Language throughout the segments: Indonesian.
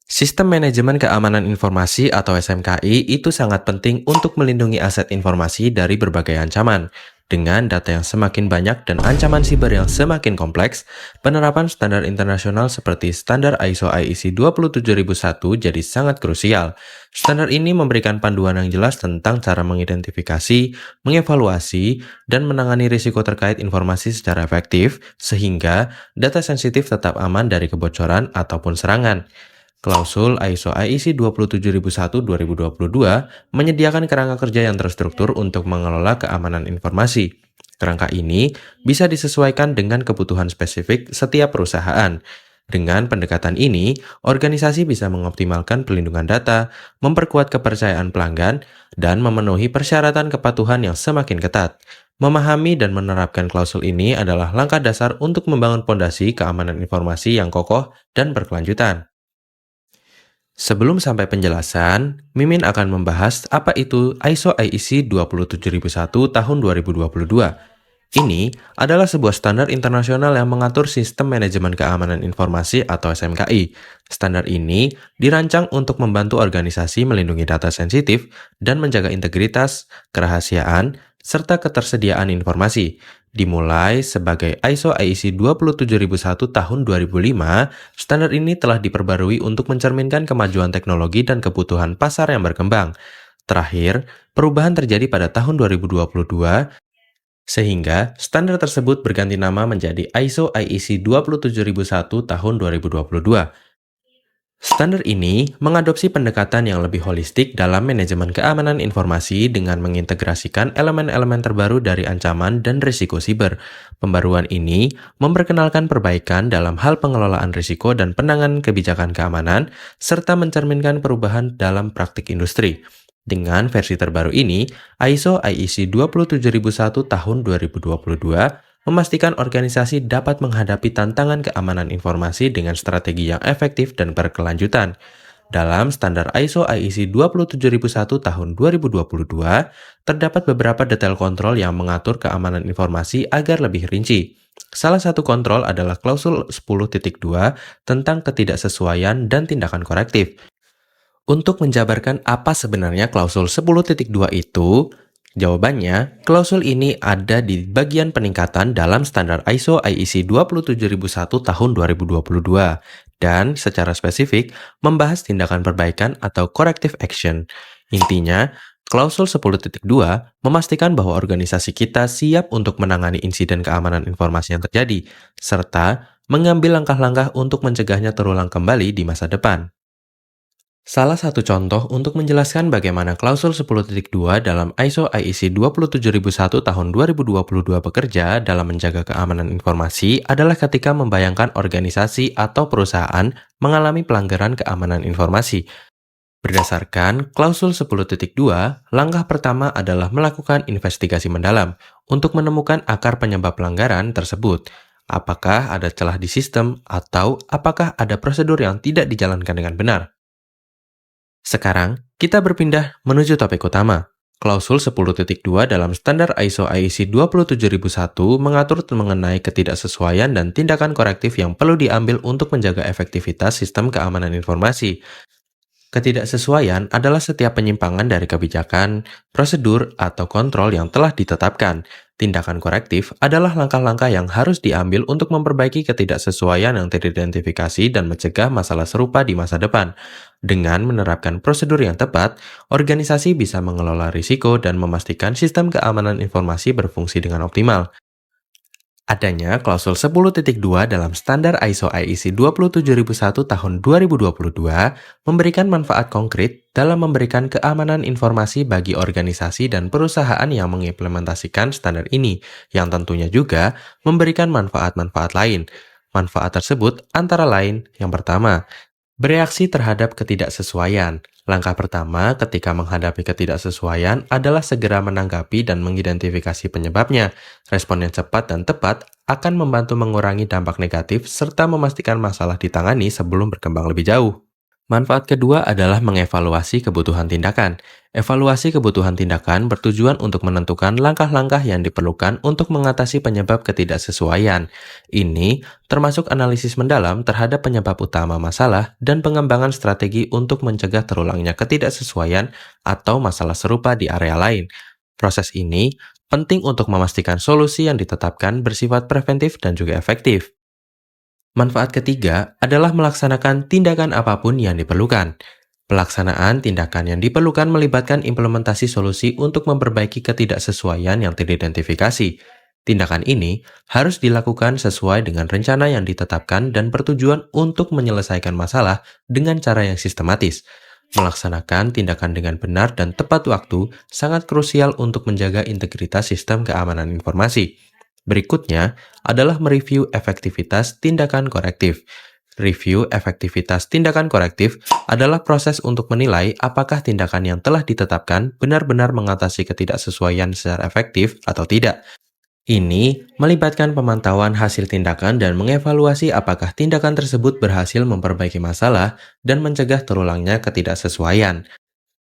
Sistem Manajemen Keamanan Informasi atau SMKI itu sangat penting untuk melindungi aset informasi dari berbagai ancaman. Dengan data yang semakin banyak dan ancaman siber yang semakin kompleks, penerapan standar internasional seperti standar ISO IEC 27001 jadi sangat krusial. Standar ini memberikan panduan yang jelas tentang cara mengidentifikasi, mengevaluasi, dan menangani risiko terkait informasi secara efektif, sehingga data sensitif tetap aman dari kebocoran ataupun serangan. Klausul ISO IEC 27001-2022 menyediakan kerangka kerja yang terstruktur untuk mengelola keamanan informasi. Kerangka ini bisa disesuaikan dengan kebutuhan spesifik setiap perusahaan. Dengan pendekatan ini, organisasi bisa mengoptimalkan pelindungan data, memperkuat kepercayaan pelanggan, dan memenuhi persyaratan kepatuhan yang semakin ketat. Memahami dan menerapkan klausul ini adalah langkah dasar untuk membangun fondasi keamanan informasi yang kokoh dan berkelanjutan. Sebelum sampai penjelasan, Mimin akan membahas apa itu ISO IEC 27001 tahun 2022. Ini adalah sebuah standar internasional yang mengatur sistem manajemen keamanan informasi atau SMKI. Standar ini dirancang untuk membantu organisasi melindungi data sensitif dan menjaga integritas, kerahasiaan, serta ketersediaan informasi. Dimulai sebagai ISO IEC 27001 tahun 2005, standar ini telah diperbarui untuk mencerminkan kemajuan teknologi dan kebutuhan pasar yang berkembang. Terakhir, perubahan terjadi pada tahun 2022, sehingga standar tersebut berganti nama menjadi ISO IEC 27001 tahun 2022. Standar ini mengadopsi pendekatan yang lebih holistik dalam manajemen keamanan informasi dengan mengintegrasikan elemen-elemen terbaru dari ancaman dan risiko siber. Pembaruan ini memperkenalkan perbaikan dalam hal pengelolaan risiko dan penanganan kebijakan keamanan, serta mencerminkan perubahan dalam praktik industri. Dengan versi terbaru ini, ISO IEC 27001 tahun 2022 memastikan organisasi dapat menghadapi tantangan keamanan informasi dengan strategi yang efektif dan berkelanjutan. Dalam standar ISO IEC 27001 tahun 2022, terdapat beberapa detail kontrol yang mengatur keamanan informasi agar lebih rinci. Salah satu kontrol adalah klausul 10.2 tentang ketidaksesuaian dan tindakan korektif. Untuk menjabarkan apa sebenarnya klausul 10.2 itu, jawabannya, klausul ini ada di bagian peningkatan dalam standar ISO IEC 27001 tahun 2022 dan secara spesifik membahas tindakan perbaikan atau corrective action. Intinya, klausul 10.2 memastikan bahwa organisasi kita siap untuk menangani insiden keamanan informasi yang terjadi, serta mengambil langkah-langkah untuk mencegahnya terulang kembali di masa depan. Salah satu contoh untuk menjelaskan bagaimana klausul 10.2 dalam ISO IEC 27001 tahun 2022 bekerja dalam menjaga keamanan informasi adalah ketika membayangkan organisasi atau perusahaan mengalami pelanggaran keamanan informasi. Berdasarkan klausul 10.2, langkah pertama adalah melakukan investigasi mendalam untuk menemukan akar penyebab pelanggaran tersebut. Apakah ada celah di sistem atau apakah ada prosedur yang tidak dijalankan dengan benar? Sekarang, kita berpindah menuju topik utama. Klausul 10.2 dalam standar ISO IEC 27001 mengatur mengenai ketidaksesuaian dan tindakan korektif yang perlu diambil untuk menjaga efektivitas sistem keamanan informasi. Ketidaksesuaian adalah setiap penyimpangan dari kebijakan, prosedur, atau kontrol yang telah ditetapkan. Tindakan korektif adalah langkah-langkah yang harus diambil untuk memperbaiki ketidaksesuaian yang teridentifikasi dan mencegah masalah serupa di masa depan. Dengan menerapkan prosedur yang tepat, organisasi bisa mengelola risiko dan memastikan sistem keamanan informasi berfungsi dengan optimal. Adanya klausul 10.2 dalam standar ISO IEC 27001 tahun 2022 memberikan manfaat konkret dalam memberikan keamanan informasi bagi organisasi dan perusahaan yang mengimplementasikan standar ini, yang tentunya juga memberikan manfaat-manfaat lain. Manfaat tersebut antara lain, yang pertama, bereaksi terhadap ketidaksesuaian. Langkah pertama ketika menghadapi ketidaksesuaian adalah segera menanggapi dan mengidentifikasi penyebabnya. Respon yang cepat dan tepat akan membantu mengurangi dampak negatif serta memastikan masalah ditangani sebelum berkembang lebih jauh. Manfaat kedua adalah mengevaluasi kebutuhan tindakan. Evaluasi kebutuhan tindakan bertujuan untuk menentukan langkah-langkah yang diperlukan untuk mengatasi penyebab ketidaksesuaian. Ini termasuk analisis mendalam terhadap penyebab utama masalah dan pengembangan strategi untuk mencegah terulangnya ketidaksesuaian atau masalah serupa di area lain. Proses ini penting untuk memastikan solusi yang ditetapkan bersifat preventif dan juga efektif. Manfaat ketiga adalah melaksanakan tindakan apapun yang diperlukan. Pelaksanaan tindakan yang diperlukan melibatkan implementasi solusi untuk memperbaiki ketidaksesuaian yang teridentifikasi. Tindakan ini harus dilakukan sesuai dengan rencana yang ditetapkan dan bertujuan untuk menyelesaikan masalah dengan cara yang sistematis. Melaksanakan tindakan dengan benar dan tepat waktu sangat krusial untuk menjaga integritas sistem keamanan informasi. Berikutnya adalah mereview efektivitas tindakan korektif. Review efektivitas tindakan korektif adalah proses untuk menilai apakah tindakan yang telah ditetapkan benar-benar mengatasi ketidaksesuaian secara efektif atau tidak. Ini melibatkan pemantauan hasil tindakan dan mengevaluasi apakah tindakan tersebut berhasil memperbaiki masalah dan mencegah terulangnya ketidaksesuaian.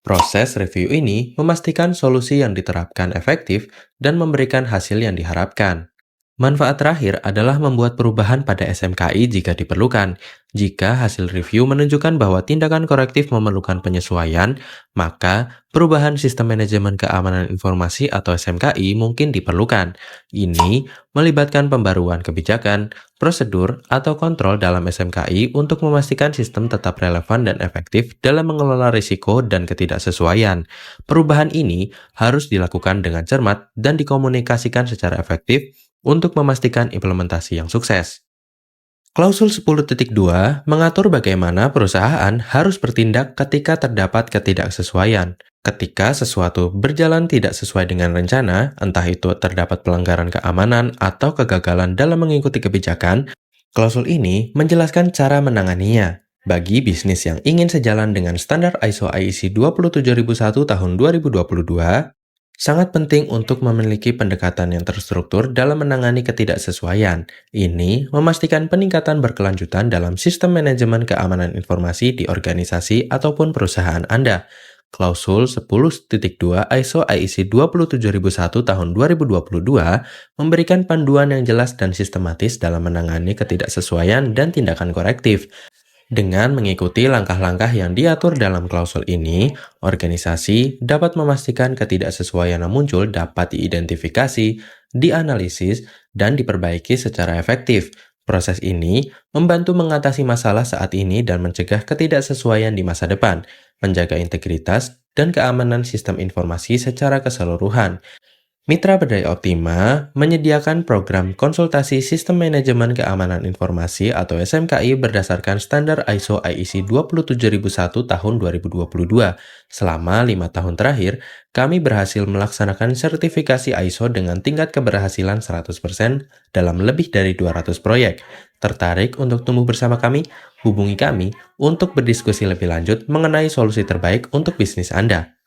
Proses review ini memastikan solusi yang diterapkan efektif dan memberikan hasil yang diharapkan. Manfaat terakhir adalah membuat perubahan pada SMKI jika diperlukan. Jika hasil review menunjukkan bahwa tindakan korektif memerlukan penyesuaian, maka perubahan sistem manajemen keamanan informasi atau SMKI mungkin diperlukan. Ini melibatkan pembaruan kebijakan, prosedur, atau kontrol dalam SMKI untuk memastikan sistem tetap relevan dan efektif dalam mengelola risiko dan ketidaksesuaian. Perubahan ini harus dilakukan dengan cermat dan dikomunikasikan secara efektif untuk memastikan implementasi yang sukses. Klausul 10.2 mengatur bagaimana perusahaan harus bertindak ketika terdapat ketidaksesuaian. Ketika sesuatu berjalan tidak sesuai dengan rencana, entah itu terdapat pelanggaran keamanan atau kegagalan dalam mengikuti kebijakan, klausul ini menjelaskan cara menanganinya. Bagi bisnis yang ingin sejalan dengan standar ISO IEC 27001 tahun 2022, sangat penting untuk memiliki pendekatan yang terstruktur dalam menangani ketidaksesuaian. Ini memastikan peningkatan berkelanjutan dalam sistem manajemen keamanan informasi di organisasi ataupun perusahaan Anda. Klausul 10.2 ISO IEC 27001 tahun 2022 memberikan panduan yang jelas dan sistematis dalam menangani ketidaksesuaian dan tindakan korektif. Dengan mengikuti langkah-langkah yang diatur dalam klausul ini, organisasi dapat memastikan ketidaksesuaian yang muncul dapat diidentifikasi, dianalisis, dan diperbaiki secara efektif. Proses ini membantu mengatasi masalah saat ini dan mencegah ketidaksesuaian di masa depan, menjaga integritas dan keamanan sistem informasi secara keseluruhan. Mitra Berdaya Optima menyediakan program konsultasi Sistem Manajemen Keamanan Informasi atau SMKI berdasarkan standar ISO IEC 27001 tahun 2022. Selama 5 tahun terakhir, kami berhasil melaksanakan sertifikasi ISO dengan tingkat keberhasilan 100% dalam lebih dari 200 proyek. Tertarik untuk tumbuh bersama kami? Hubungi kami untuk berdiskusi lebih lanjut mengenai solusi terbaik untuk bisnis Anda.